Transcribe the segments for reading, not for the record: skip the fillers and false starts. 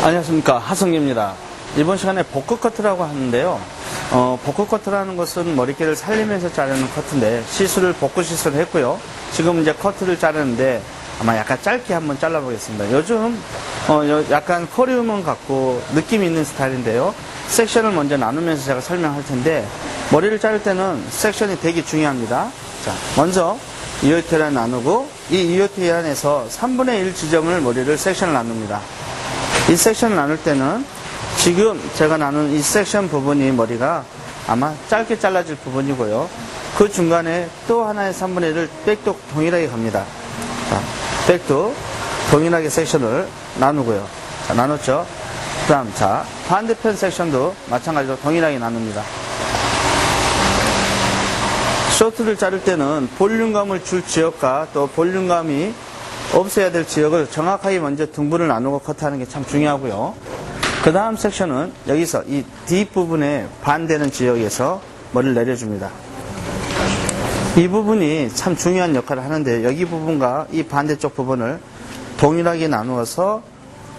안녕하십니까, 하성기입니다. 이번 시간에 복구 커트라고 하는데요. 복구 커트라는 것은 머릿결을 살리면서 자르는 커트인데, 복구 시술을 했고요. 지금 이제 커트를 자르는데 아마 약간 짧게 한번 잘라보겠습니다. 요즘 약간 커리움은 갖고 느낌 있는 스타일인데요. 섹션을 먼저 나누면서 제가 설명할 텐데, 머리를 자를 때는 섹션이 되게 중요합니다. 자, 먼저 이오티를 나누고, 이 이오티 안에서 3분의 1 지점을 머리를 섹션을 나눕니다. 이 섹션을 나눌 때는 지금 제가 나눈 이 섹션 부분이 머리가 아마 짧게 잘라질 부분이고요. 그 중간에 또 하나의 3분의 1을 백도 동일하게 갑니다. 자, 백도 동일하게 섹션을 나누고요. 자, 나눴죠? 그 다음, 자, 반대편 섹션도 마찬가지로 동일하게 나눕니다. 쇼트를 자를 때는 볼륨감을 줄 지역과 또 볼륨감이 없애야 될 지역을 정확하게 먼저 등분을 나누고 커트하는 게 참 중요하고요. 그 다음 섹션은 여기서 이 뒷부분에 반되는 지역에서 머리를 내려줍니다. 이 부분이 참 중요한 역할을 하는데, 여기 부분과 이 반대쪽 부분을 동일하게 나누어서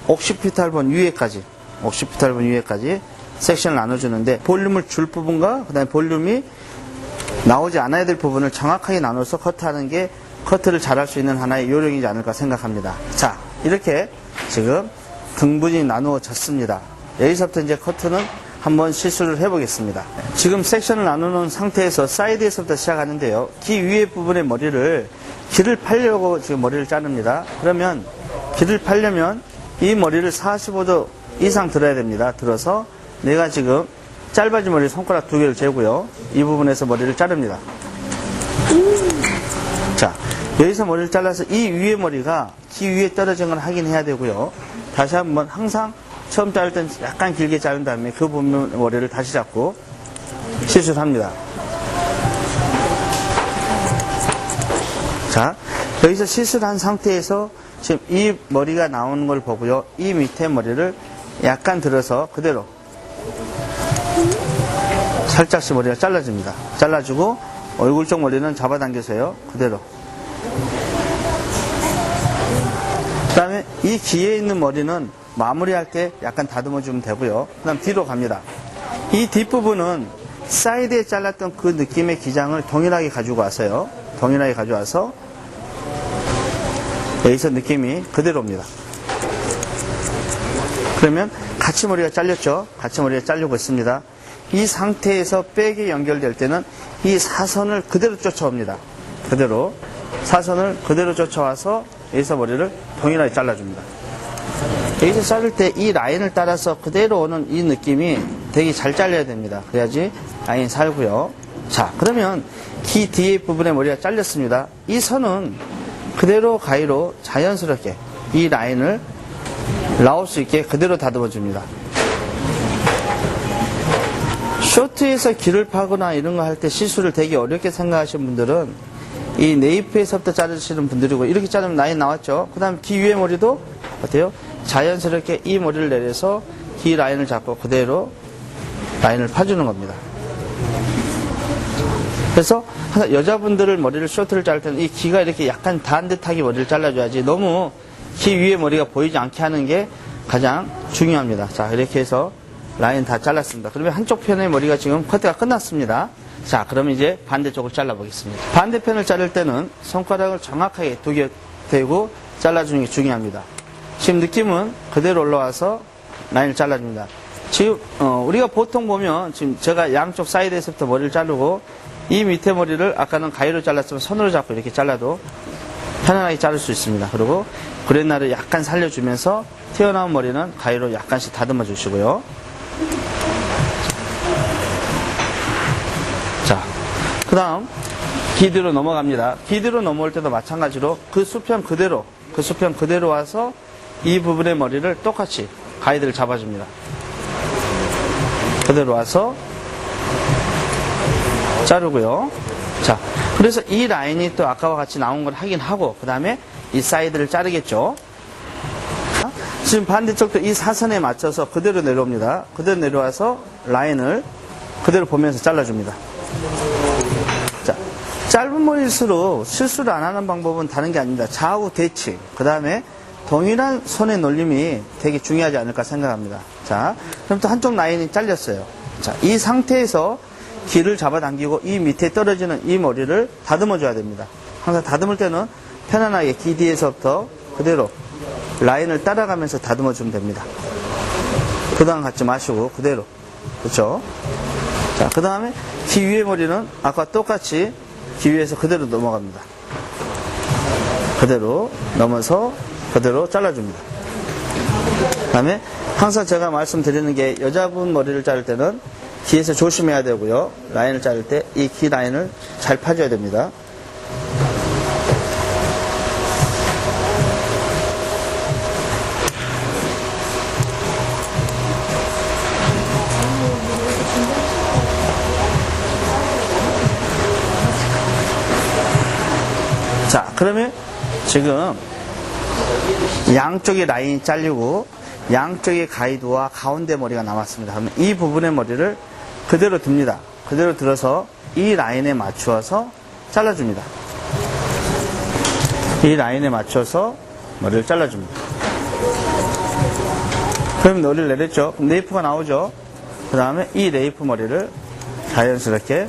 옥시피탈본 위에까지 섹션을 나눠주는데, 볼륨을 줄 부분과 그 다음에 볼륨이 나오지 않아야 될 부분을 정확하게 나눠서 커트하는 게 커트를 잘할 수 있는 하나의 요령이지 않을까 생각합니다. 자, 이렇게 지금 등분이 나누어졌습니다. 여기서부터 이제 커트는 한번 시술을 해보겠습니다. 지금 섹션을 나누는 상태에서 사이드에서부터 시작하는데요. 귀 위에 부분의 머리를 길을 팔려고 지금 머리를 자릅니다. 그러면 길을 팔려면 이 머리를 45도 이상 들어야 됩니다. 들어서 내가 지금 짧아진 머리 손가락 2개를 재고요. 이 부분에서 머리를 자릅니다. 자, 여기서 머리를 잘라서 이 위에 머리가 귀 위에 떨어진 걸 확인해야 되고요. 다시 한번 항상 처음 자를 땐 약간 길게 자른 다음에 그 부분 머리를 다시 잡고 시술합니다. 자, 여기서 시술한 상태에서 지금 이 머리가 나오는 걸 보고요. 이 밑에 머리를 약간 들어서 그대로 살짝씩 머리가 잘라줍니다. 잘라주고 얼굴 쪽 머리는 잡아당겨서요. 그대로. 그 다음에 이 귀에 있는 머리는 마무리할 때 약간 다듬어주면 되고요. 그 다음 뒤로 갑니다. 이 뒷부분은 사이드에 잘랐던 그 느낌의 기장을 동일하게 가지고 왔어요. 동일하게 가져와서 여기서 느낌이 그대로입니다. 그러면 같이 머리가 잘렸죠? 같이 머리가 잘리고 있습니다. 이 상태에서 백이 연결될 때는 이 사선을 그대로 쫓아옵니다. 그대로 사선을 그대로 쫓아와서 여기서 머리를 동일하게 잘라줍니다. 여기서 자를 때 이 라인을 따라서 그대로 오는 이 느낌이 되게 잘 잘려야 됩니다. 그래야지 라인이 살고요. 자, 그러면 귀 뒤에 부분의 머리가 잘렸습니다. 이 선은 그대로 가위로 자연스럽게 이 라인을 나올 수 있게 그대로 다듬어 줍니다. 쇼트에서 길을 파거나 이런 거 할 때 시술을 되게 어렵게 생각하시는 분들은 이 네이프에서부터 자르시는 분들이고, 이렇게 자르면 라인 나왔죠. 그 다음 귀 위에 머리도 어때요? 자연스럽게 이 머리를 내려서 귀 라인을 잡고 그대로 라인을 파주는 겁니다. 그래서 여자분들을 머리를 쇼트를 자를 때는 이 귀가 이렇게 약간 닿은 듯하게 머리를 잘라줘야지, 너무 귀 위에 머리가 보이지 않게 하는 게 가장 중요합니다. 자, 이렇게 해서 라인 다 잘랐습니다. 그러면 한쪽 편의 머리가 지금 커트가 끝났습니다. 자, 그럼 이제 반대쪽을 잘라보겠습니다. 반대편을 자를 때는 손가락을 정확하게 두 개 대고 잘라주는 게 중요합니다. 지금 느낌은 그대로 올라와서 라인을 잘라줍니다. 지금 우리가 보통 보면 지금 제가 양쪽 사이드에서부터 머리를 자르고, 이 밑에 머리를 아까는 가위로 잘랐으면 손으로 잡고 이렇게 잘라도 편안하게 자를 수 있습니다. 그리고 그랜날을 약간 살려주면서 튀어나온 머리는 가위로 약간씩 다듬어 주시고요. 자, 그 다음 귀 뒤로 넘어갑니다. 귀 뒤로 넘어올 때도 마찬가지로 그 수평 그대로 와서 이 부분의 머리를 똑같이 가위들을 잡아줍니다. 그대로 와서 자르고요. 자, 그래서 이 라인이 또 아까와 같이 나온 걸 확인하고, 그 다음에 이 사이드를 자르겠죠. 지금 반대쪽도 이 사선에 맞춰서 그대로 내려옵니다. 그대로 내려와서 라인을 그대로 보면서 잘라줍니다. 자, 짧은 머리일수록 실수를 안 하는 방법은 다른 게 아닙니다. 좌우 대칭, 그 다음에 동일한 손의 놀림이 되게 중요하지 않을까 생각합니다. 자, 그럼 또 한쪽 라인이 잘렸어요. 자, 이 상태에서 귀를 잡아당기고 이 밑에 떨어지는 이 머리를 다듬어 줘야 됩니다. 항상 다듬을 때는 편안하게 귀 뒤에서부터 그대로 라인을 따라가면서 다듬어 주면 됩니다. 부담 갖지 마시고 그대로. 그렇죠? 자, 그 다음에 귀 위의 머리는 아까 똑같이 귀 위에서 그대로 넘어갑니다. 그대로 넘어서 그대로 잘라줍니다. 그 다음에 항상 제가 말씀드리는 게, 여자분 머리를 자를 때는 귀에서 조심해야 되고요. 라인을 자를 때 이 귀 라인을 잘 파줘야 됩니다. 자, 그러면 지금 양쪽의 라인이 잘리고 양쪽의 가이드와 가운데 머리가 남았습니다. 그러면 이 부분의 머리를 그대로 듭니다. 그대로 들어서 이 라인에 맞추어서 잘라줍니다. 이 라인에 맞춰서 머리를 잘라줍니다. 그럼 머리를 내렸죠. 그럼 네이프가 나오죠. 그 다음에 이 네이프 머리를 자연스럽게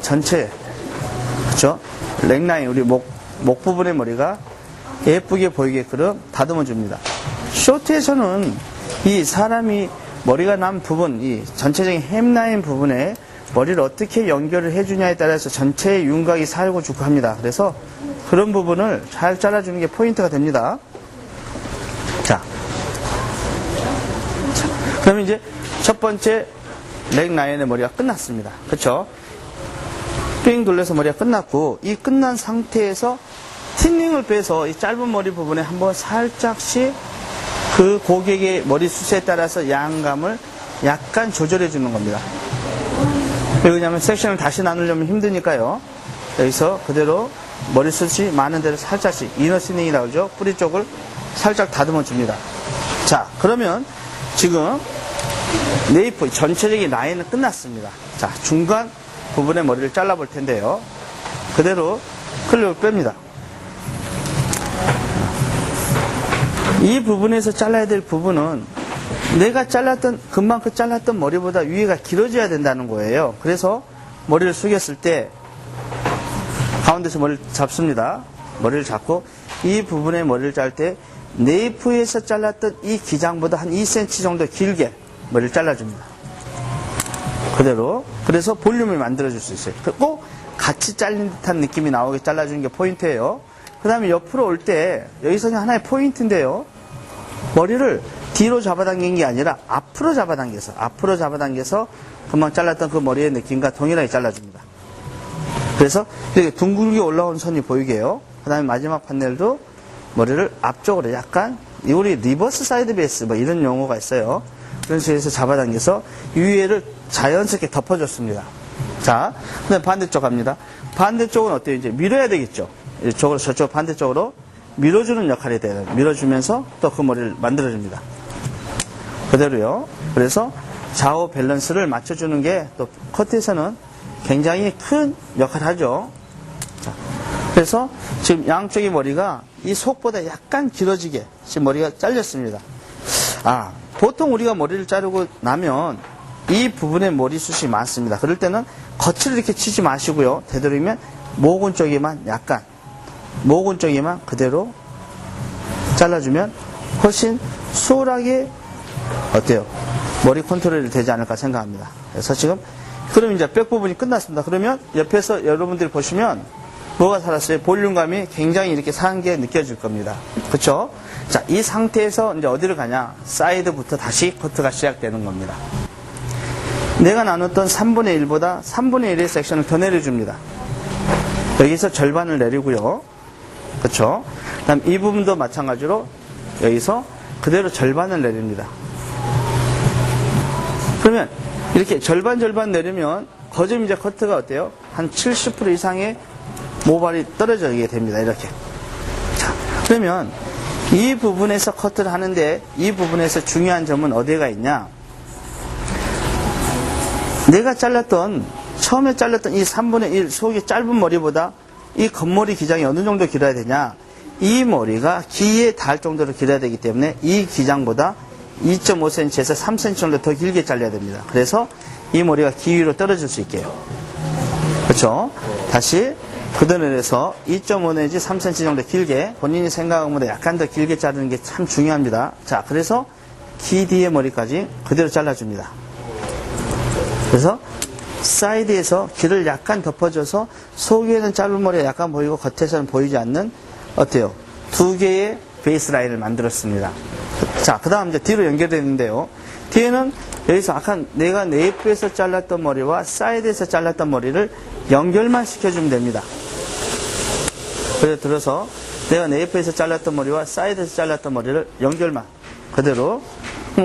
전체, 그렇죠? 넥라인, 우리 목 부분의 머리가 예쁘게 보이게끔 다듬어 줍니다. 쇼트에서는 이 사람이 머리가 난 부분, 이 전체적인 햄라인 부분에 머리를 어떻게 연결을 해주냐에 따라서 전체의 윤곽이 살고 죽고 합니다. 그래서 그런 부분을 잘 잘라주는 게 포인트가 됩니다. 자, 그러면 이제 첫 번째 넥라인의 머리가 끝났습니다. 그렇죠? 삥 돌려서 머리가 끝났고, 이 끝난 상태에서 틴닝을 빼서 이 짧은 머리 부분에 한번 살짝씩 그 고객의 머리숱에 따라서 양감을 약간 조절해 주는 겁니다. 왜냐하면 섹션을 다시 나누려면 힘드니까요. 여기서 그대로 머리숱이 많은 데를 살짝씩, 이너 틴닝이라고 하죠. 뿌리 쪽을 살짝 다듬어 줍니다. 자, 그러면 지금 네이프 전체적인 라인은 끝났습니다. 자, 중간 부분의 머리를 잘라볼 텐데요. 그대로 클립을 뺍니다. 이 부분에서 잘라야 될 부분은 내가 금방 잘랐던 머리보다 위에가 길어져야 된다는 거예요. 그래서 머리를 숙였을 때 가운데서 머리를 잡습니다. 머리를 잡고 이 부분의 머리를 자를 때 네이프에서 잘랐던 이 기장보다 한 2cm 정도 길게 머리를 잘라줍니다. 그대로. 그래서 볼륨을 만들어줄 수 있어요. 꼭 같이 잘린 듯한 느낌이 나오게 잘라주는 게 포인트예요. 그 다음에 옆으로 올 때 여기서 하나의 포인트인데요. 머리를 뒤로 잡아당긴 게 아니라 앞으로 잡아당겨서 금방 잘랐던 그 머리의 느낌과 동일하게 잘라줍니다. 그래서 이렇게 둥글게 올라온 선이 보이게요. 그 다음에 마지막 판넬도 머리를 앞쪽으로 약간 우리 리버스 사이드 베이스 뭐 이런 용어가 있어요. 그런 식으로 잡아당겨서 위에를 자연스럽게 덮어줬습니다. 자, 그다음 반대쪽 갑니다. 반대쪽은 어때요? 이제 밀어야 되겠죠. 이쪽으로 저쪽 반대쪽으로 밀어주는 역할이 돼요. 밀어주면서 또 그 머리를 만들어줍니다. 그대로요. 그래서 좌우 밸런스를 맞춰주는 게 또 커트에서는 굉장히 큰 역할을 하죠. 자, 그래서 지금 양쪽의 머리가 이 속보다 약간 길어지게 지금 머리가 잘렸습니다. 보통 우리가 머리를 자르고 나면 이 부분에 머리숱이 많습니다. 그럴 때는 거칠게 이렇게 치지 마시고요. 되도록이면 모근 쪽에만 약간, 모근 쪽에만 그대로 잘라주면 훨씬 수월하게 어때요? 머리 컨트롤이 되지 않을까 생각합니다. 그래서 지금 그럼 이제 백 부분이 끝났습니다. 그러면 옆에서 여러분들이 보시면 뭐가 살았어요? 볼륨감이 굉장히 이렇게 상한 게 느껴질 겁니다. 그렇죠? 자, 이 상태에서 이제 어디를 가냐? 사이드부터 다시 커트가 시작되는 겁니다. 내가 나눴던 3분의 1보다 3분의 1의 섹션을 더 내려줍니다. 여기서 절반을 내리고요. 그렇죠? 그다음 이 부분도 마찬가지로 여기서 그대로 절반을 내립니다. 그러면 이렇게 절반 내리면 거점 이제 커트가 어때요? 한 70% 이상의 모발이 떨어지게 됩니다. 이렇게. 자, 그러면 이 부분에서 커트를 하는데 이 부분에서 중요한 점은 어디가 있냐? 내가 처음에 잘랐던 이 3분의 1 속이 짧은 머리보다 이 겉머리 기장이 어느 정도 길어야 되냐? 이 머리가 귀에 닿을 정도로 길어야 되기 때문에 이 기장보다 2.5cm에서 3cm 정도 더 길게 잘라야 됩니다. 그래서 이 머리가 귀 위로 떨어질 수 있게요. 그렇죠? 다시 그대로 내려서 2.5 내지 3cm 정도 길게 본인이 생각한 것보다 약간 더 길게 자르는 게 참 중요합니다. 자, 그래서 귀 뒤에 머리까지 그대로 잘라줍니다. 그래서 사이드에서 귀를 약간 덮어줘서 속에는 짧은 머리가 약간 보이고 겉에서는 보이지 않는 어때요? 두 개의 베이스 라인을 만들었습니다. 자, 그 다음 이제 뒤로 연결되는데요. 뒤에는 여기서 아까 내가 네이프에서 잘랐던 머리와 사이드에서 잘랐던 머리를 연결만 시켜주면 됩니다. 그래서 들어서 내가 네이프에서 잘랐던 머리와 사이드에서 잘랐던 머리를 연결만 그대로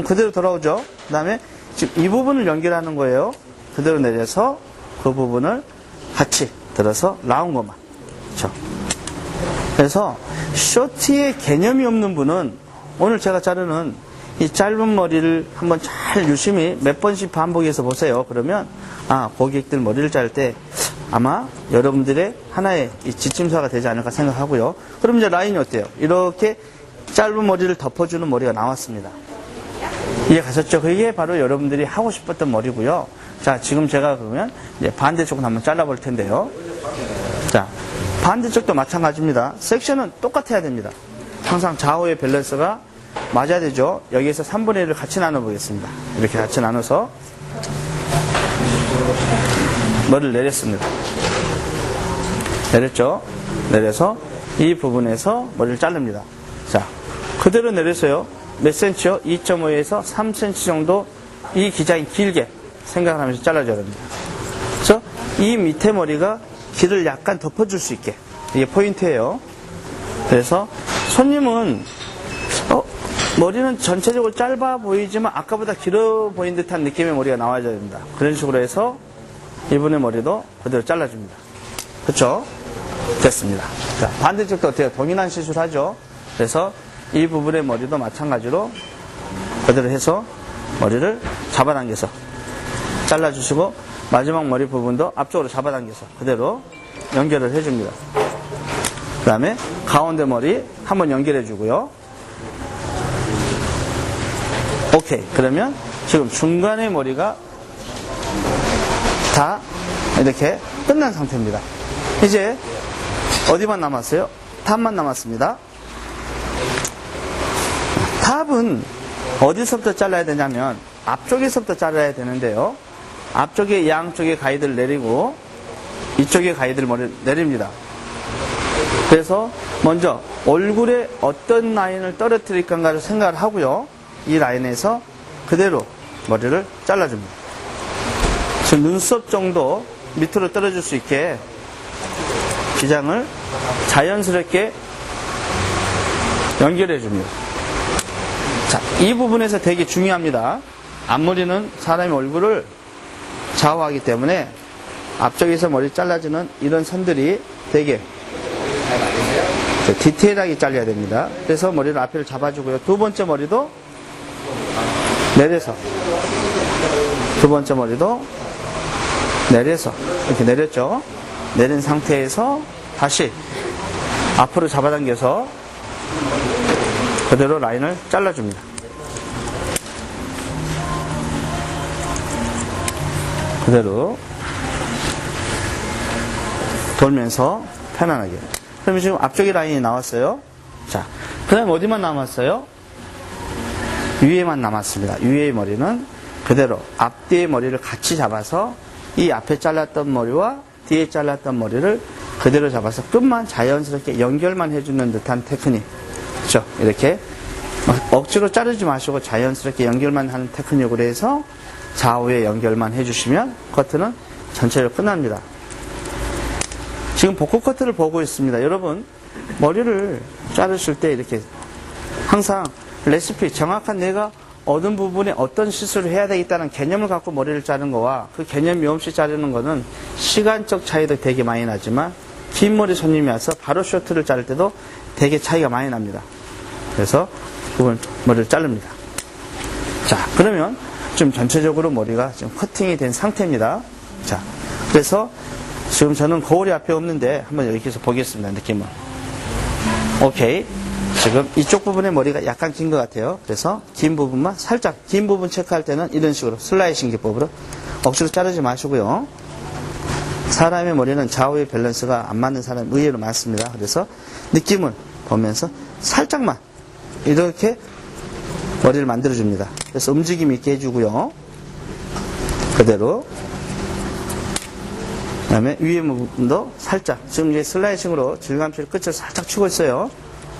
그대로 돌아오죠. 그 다음에 지금 이 부분을 연결하는 거예요. 그대로 내려서 그 부분을 같이 들어서 라운드만. 그렇죠. 그래서 쇼트의 개념이 없는 분은 오늘 제가 자르는 이 짧은 머리를 한번 잘 유심히 몇 번씩 반복해서 보세요. 그러면 고객들 머리를 자를 때 아마 여러분들의 하나의 이 지침서가 되지 않을까 생각하고요. 그럼 이제 라인이 어때요? 이렇게 짧은 머리를 덮어주는 머리가 나왔습니다. 이해 가셨죠? 그게 바로 여러분들이 하고 싶었던 머리고요. 자, 지금 제가 그러면 이제 반대쪽은 한번 잘라볼 텐데요. 자, 반대쪽도 마찬가지입니다. 섹션은 똑같아야 됩니다. 항상 좌우의 밸런스가 맞아야 되죠. 여기에서 3분의 1을 같이 나눠보겠습니다. 이렇게 같이 나눠서 머리를 내렸습니다. 내렸죠? 내려서 이 부분에서 머리를 자릅니다. 자, 그대로 내려서요. 몇 센치요? 2.5에서 3cm 정도 이 기장이 길게 생각을 하면서 잘라줘야 됩니다. 그래서 이 밑에 머리가 길을 약간 덮어줄 수 있게 이게 포인트예요. 그래서 손님은 머리는 전체적으로 짧아 보이지만 아까보다 길어 보인 듯한 느낌의 머리가 나와야 됩니다. 그런 식으로 해서 이분의 머리도 그대로 잘라줍니다. 그렇죠? 됐습니다. 자, 반대쪽도 어때요? 동일한 시술하죠. 그래서 이 부분의 머리도 마찬가지로 그대로 해서 머리를 잡아당겨서 잘라주시고 마지막 머리 부분도 앞쪽으로 잡아당겨서 그대로 연결을 해줍니다. 그 다음에 가운데 머리 한번 연결해 주고요. 오케이. 그러면 지금 중간의 머리가 다 이렇게 끝난 상태입니다. 이제 어디만 남았어요? 탑만 남았습니다. 탑은 어디서부터 잘라야 되냐면 앞쪽에서부터 잘라야 되는데요. 앞쪽에 양쪽에 가이드를 내리고 이쪽에 가이드를 머리를 내립니다. 그래서 먼저 얼굴에 어떤 라인을 떨어뜨릴 건가를 생각을 하고요. 이 라인에서 그대로 머리를 잘라줍니다. 지금 눈썹 정도 밑으로 떨어질 수 있게 기장을 자연스럽게 연결해 줍니다. 자, 이 부분에서 되게 중요합니다. 앞머리는 사람의 얼굴을 좌우하기 때문에 앞쪽에서 머리 잘라주는 이런 선들이 되게 디테일하게 잘려야 됩니다. 그래서 머리를 앞을 잡아주고요. 두 번째 머리도 내려서, 두 번째 머리도 내려서, 이렇게 내렸죠. 내린 상태에서 다시 앞으로 잡아당겨서 그대로 라인을 잘라줍니다. 그대로 돌면서 편안하게. 그러면 지금 앞쪽에 라인이 나왔어요. 자, 그 다음 어디만 남았어요? 위에만 남았습니다. 위의 머리는 그대로 앞뒤의 머리를 같이 잡아서 이 앞에 잘랐던 머리와 뒤에 잘랐던 머리를 그대로 잡아서 끝만 자연스럽게 연결만 해주는 듯한 테크닉. 그렇죠? 이렇게 억지로 자르지 마시고 자연스럽게 연결만 하는 테크닉으로 해서 좌우에 연결만 해주시면 커트는 전체로 끝납니다. 지금 복구 커트를 보고 있습니다. 여러분, 머리를 자르실 때 이렇게 항상 레시피, 정확한 내가 어떤 부분에 어떤 시술을 해야 되겠다는 개념을 갖고 머리를 자르는 거와 그 개념이 없이 자르는 거는 시간적 차이도 되게 많이 나지만 긴 머리 손님이 와서 바로 쇼트를 자를 때도 되게 차이가 많이 납니다. 그래서 부분 머리를 자릅니다. 자, 그러면 좀 전체적으로 머리가 지금 커팅이 된 상태입니다. 자, 그래서 지금 저는 거울이 앞에 없는데 한번 여기서 보겠습니다. 느낌을. 오케이. 지금 이쪽 부분의 머리가 약간 긴 것 같아요. 그래서 긴 부분만 살짝, 긴 부분 체크할 때는 이런 식으로 슬라이싱 기법으로 억지로 자르지 마시고요. 사람의 머리는 좌우의 밸런스가 안 맞는 사람이 의외로 많습니다. 그래서 느낌을 보면서 살짝만 이렇게 머리를 만들어줍니다. 그래서 움직임 있게 해주고요. 그대로. 그 다음에 위에 부분도 살짝, 지금 이제 슬라이싱으로 질감실 끝을 살짝 치고 있어요.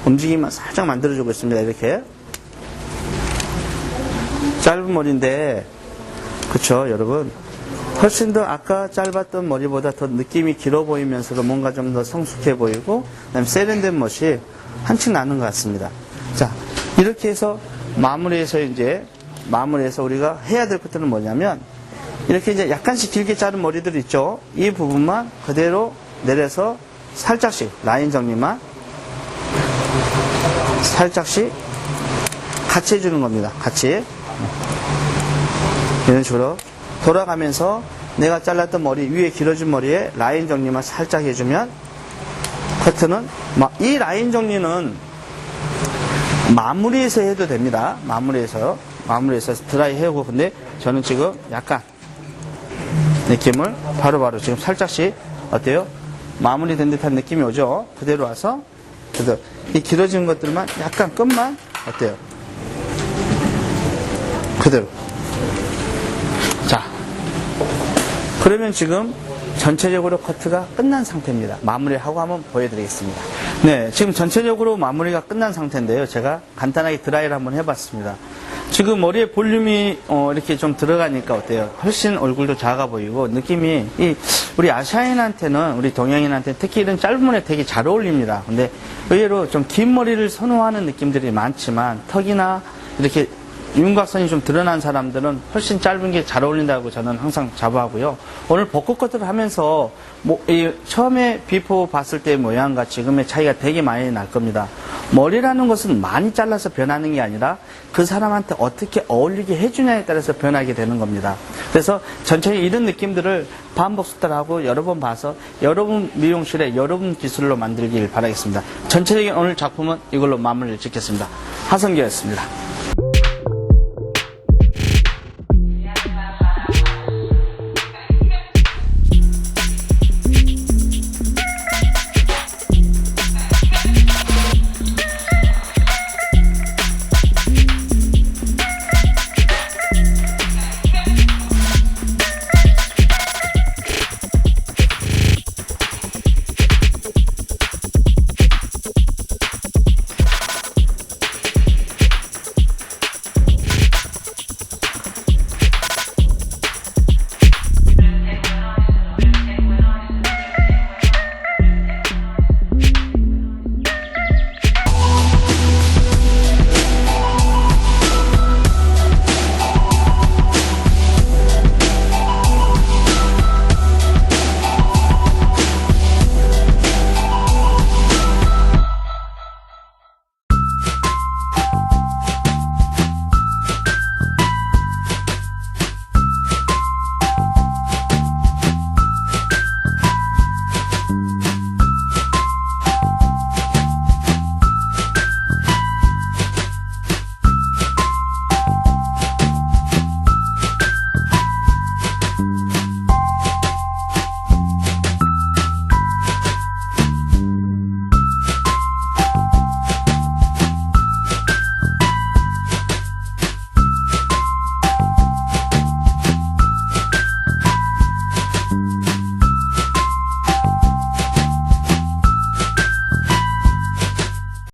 움직임만 살짝 만들어주고 있습니다. 이렇게. 짧은 머리인데, 그쵸, 여러분. 훨씬 더 아까 짧았던 머리보다 더 느낌이 길어 보이면서도 뭔가 좀 더 성숙해 보이고, 그 다음에 세련된 멋이 한층 나는 것 같습니다. 자, 이렇게 해서 마무리해서 우리가 해야 될 것들은 뭐냐면, 이렇게 이제 약간씩 길게 자른 머리들 있죠? 이 부분만 그대로 내려서 살짝씩 라인 정리만 살짝씩 같이 해주는 겁니다. 같이. 이런 식으로 돌아가면서 내가 잘랐던 머리, 위에 길어진 머리에 라인 정리만 살짝 해주면 커트는, 이 라인 정리는 마무리해서 해도 됩니다. 마무리해서 드라이 해오고. 근데 저는 지금 약간 느낌을 바로바로 지금 살짝씩 어때요? 마무리된 듯한 느낌이 오죠? 그대로 와서 그대로 이 길어진 것들만 약간 끝만 어때요? 그대로. 자, 그러면 지금 전체적으로 커트가 끝난 상태입니다. 마무리하고 한번 보여드리겠습니다. 네, 지금 전체적으로 마무리가 끝난 상태인데요. 제가 간단하게 드라이를 한번 해봤습니다. 지금 머리에 볼륨이 이렇게 좀 들어가니까 어때요? 훨씬 얼굴도 작아 보이고 느낌이 우리 아시아인한테는, 우리 동양인한테는 특히 이런 짧은 머리에 되게 잘 어울립니다. 근데 의외로 좀 긴 머리를 선호하는 느낌들이 많지만 턱이나 이렇게 윤곽선이 좀 드러난 사람들은 훨씬 짧은 게 잘 어울린다고 저는 항상 자부하고요. 오늘 벚꽃 커트를 하면서 처음에 비포 봤을 때 모양과 지금의 차이가 되게 많이 날 겁니다. 머리라는 것은 많이 잘라서 변하는 게 아니라 그 사람한테 어떻게 어울리게 해주냐에 따라서 변하게 되는 겁니다. 그래서 전체적인 이런 느낌들을 반복습달하고 여러 번 봐서 여러분 미용실에 여러분 기술로 만들길 바라겠습니다. 전체적인 오늘 작품은 이걸로 마무리를 짓겠습니다. 하성기였습니다.